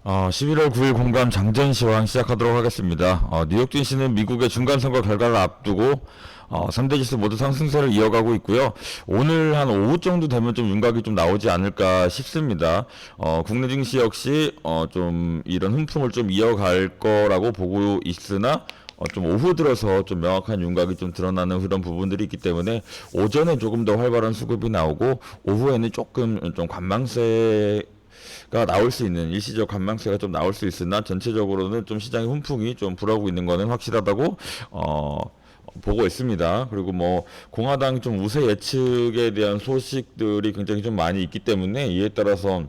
11월 9일 공감 장전 시황 시작하도록 하겠습니다. 뉴욕 증시는 미국의 중간선거 결과를 앞두고 3대 지수 모두 상승세를 이어가고 있고요. 오늘 한 오후 정도 되면 좀 윤곽이 좀 나오지 않을까 싶습니다. 국내 증시 역시 좀 이런 훈풍을 좀 이어갈 거라고 보고 있으나 좀 오후 들어서 좀 명확한 윤곽이 좀 드러나는 그런 부분들이 있기 때문에 오전에 조금 더 활발한 수급이 나오고 오후에는 조금 좀 관망세가 나올 수 있는 일시적 관망세가 좀 나올 수 있으나 전체적으로는 좀 시장의 훈풍이 좀 불어오고 있는 거는 확실하다고 보고 있습니다. 그리고 뭐 공화당 좀 우세 예측에 대한 소식들이 굉장히 좀 많이 있기 때문에 이에 따라서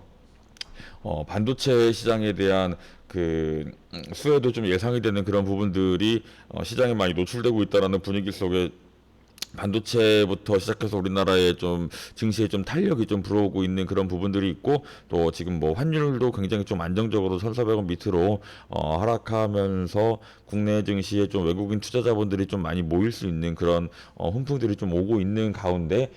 반도체 시장에 대한 그 수혜도 좀 예상이 되는 그런 부분들이 시장에 많이 노출되고 있다라는 분위기 속에 반도체부터 시작해서 우리나라의 좀 증시에 좀 탄력이 좀 불어오고 있는 그런 부분들이 있고 또 지금 뭐 환율도 굉장히 좀 안정적으로 1,400원 밑으로 하락하면서 국내 증시에 좀 외국인 투자자분들이 좀 많이 모일 수 있는 그런 훈풍들이 좀 오고 있는 가운데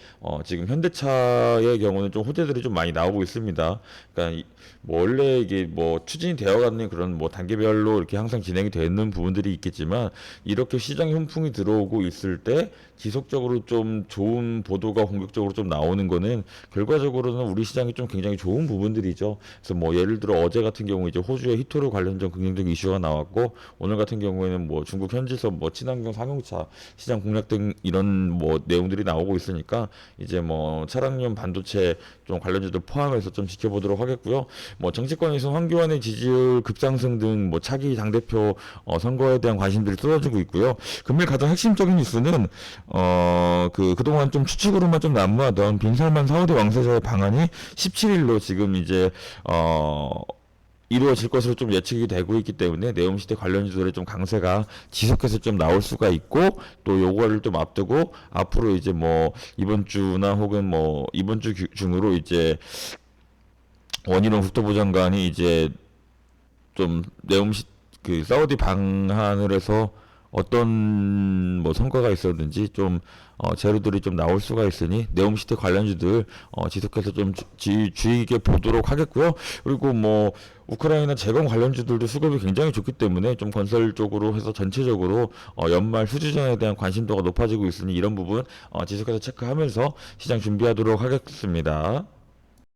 지금 현대차의 경우는 좀 호재들이 좀 많이 나오고 있습니다. 그러니까 뭐 원래 이게 뭐 추진이 되어가는 그런 뭐 단계별로 이렇게 항상 진행이 되는 부분들이 있겠지만 이렇게 시장에 훈풍이 들어오고 있을 때 지속적으로 좀 좋은 보도가 공격적으로 좀 나오는 거는 결과적으로는 우리 시장이 좀 굉장히 좋은 부분들이죠. 그래서 뭐 예를 들어 어제 같은 경우 이제 호주의 히토류 관련된 긍정적 이슈가 나왔고 오늘 같은 경우에는 뭐 중국 현지에서 뭐 친환경 상용차 시장 공략 등 이런 뭐 내용들이 나오고 있으니까 이제 뭐 차량용 반도체 좀 관련주들 포함해서 좀 지켜보도록 하겠고요. 뭐 정치권에서 황교안의 지지율 급상승 등 뭐 차기 당대표 선거에 대한 관심들이 쏟아지고 있고요. 금일 가장 핵심적인 뉴스는 그동안 좀 추측으로만 좀 난무하던 빈살만 사우디 왕세자의 방안이 17일로 지금 이제 이루어질 것으로 좀 예측이 되고 있기 때문에 네옴시대 관련주들의 좀 강세가 지속해서 좀 나올 수가 있고 또 요거를 좀 앞두고 앞으로 이제 뭐 이번 주나 혹은 뭐 이번 주 중으로 이제 원희룡 국토부 장관이 이제 좀 네옴시 그 사우디 방한을 해서 어떤 뭐 성과가 있었는지 좀 재료들이 좀 나올 수가 있으니 네옴시티 관련주들 지속해서 좀 주의 깊게 보도록 하겠고요. 그리고 뭐 우크라이나 재건 관련주들도 수급이 굉장히 좋기 때문에 좀 건설 쪽으로 해서 전체적으로 연말 수주전에 대한 관심도가 높아지고 있으니 이런 부분 지속해서 체크하면서 시장 준비하도록 하겠습니다.